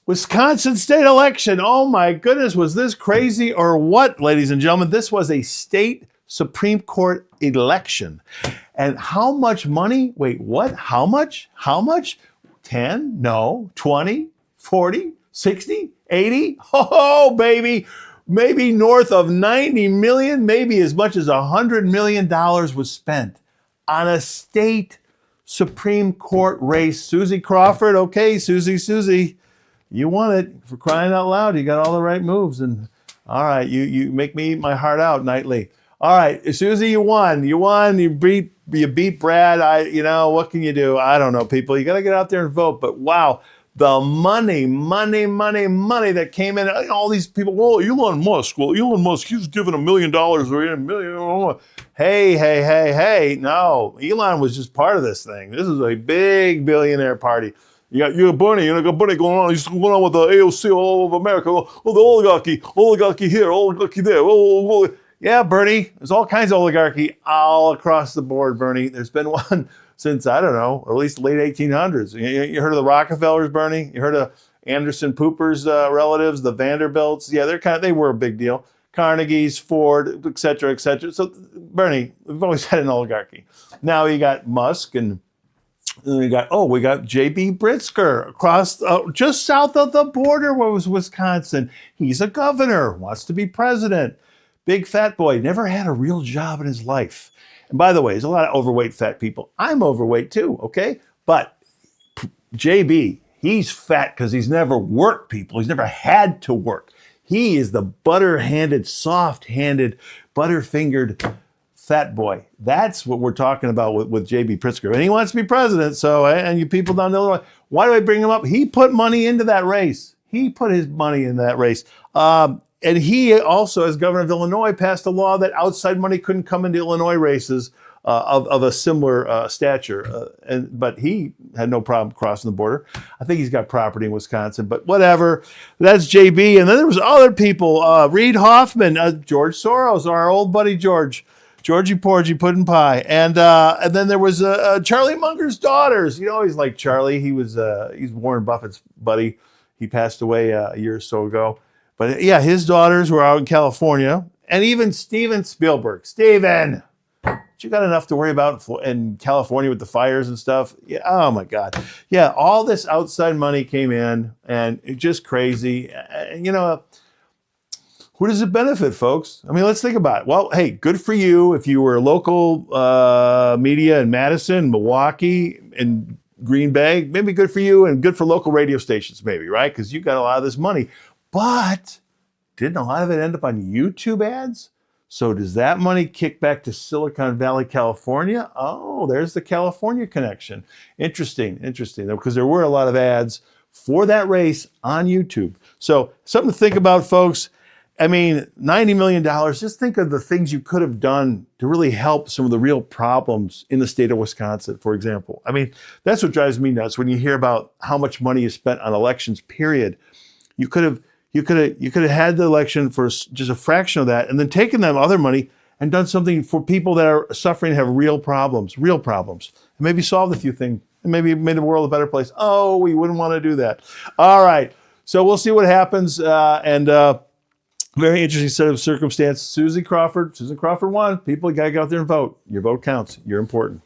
Wisconsin state election. Oh my goodness, was this crazy or what, ladies and gentlemen? This was a state Supreme Court election. And how much money? Wait, what? How much? How much? 10? No. 20? 40? 60? 80? Oh, baby. Maybe north of 90 million, maybe as much as $100 million was spent on a state Supreme Court race. Susie Crawford, okay, Susie. You won it, for crying out loud. You got all the right moves. And all right, you make me eat my heart out nightly. All right, Susie, you won. You beat Brad. What can you do? I don't know, people. You got to get out there and vote. But wow, the money that came in. All these people, well, Elon Musk, he's given $1 million or $1 million. Hey. No, Elon was just part of this thing. This is a big billionaire party. You got Bernie, got Bernie going on. He's going on with the AOC all over America. Oh, the oligarchy here, oligarchy there. Yeah, Bernie. There's all kinds of oligarchy all across the board, Bernie. There's been one since, I don't know, at least the late 1800s. You heard of the Rockefellers, Bernie? You heard of Anderson Cooper's relatives, the Vanderbilts? Yeah, they were a big deal. Carnegie's, Ford, et cetera. So, Bernie, we've always had an oligarchy. Now you got Musk and we got J.B. Pritzker across, just south of the border where was Wisconsin. He's a governor, wants to be president. Big fat boy, never had a real job in his life. And by the way, there's a lot of overweight fat people. I'm overweight too, okay? But JB, he's fat because he's never worked, people. He's never had to work. He is the butter-handed, soft-handed, butter-fingered fat boy. That's what we're talking about with JB Pritzker. And he wants to be president, so, and you people down in Illinois, why do I bring him up? He put money into that race. He put his money in that race. And he also, as governor of Illinois, passed a law that outside money couldn't come into Illinois races of a similar stature. But he had no problem crossing the border. I think he's got property in Wisconsin, but whatever. That's JB. And then there was other people. Reid Hoffman, George Soros, our old buddy Georgie Porgy Puddin' Pie. And then there was Charlie Munger's daughters. He's like Charlie. He's Warren Buffett's buddy. He passed away a year or so ago. But yeah, his daughters were out in California. And even Steven Spielberg. Steven, you got enough to worry about in California with the fires and stuff? Yeah. Oh my God. Yeah, all this outside money came in and it's just crazy. And who does it benefit, folks? I mean, let's think about it. Well, hey, good for you if you were local media in Madison, Milwaukee, and Green Bay. Maybe good for you and good for local radio stations, maybe, right? Because you got a lot of this money. But didn't a lot of it end up on YouTube ads? So does that money kick back to Silicon Valley, California? Oh, there's the California connection. Interesting, because there were a lot of ads for that race on YouTube. So something to think about, folks. I mean, $90 million, just think of the things you could have done to really help some of the real problems in the state of Wisconsin, for example. I mean, that's what drives me nuts when you hear about how much money is spent on elections, period. You could have had the election for just a fraction of that and then taken that other money and done something for people that are suffering and have real problems, and maybe solved a few things and maybe made the world a better place. Oh, we wouldn't want to do that. All right. So we'll see what happens. Very interesting set of circumstances. Susan Crawford won. People, you got to go out there and vote. Your vote counts. You're important.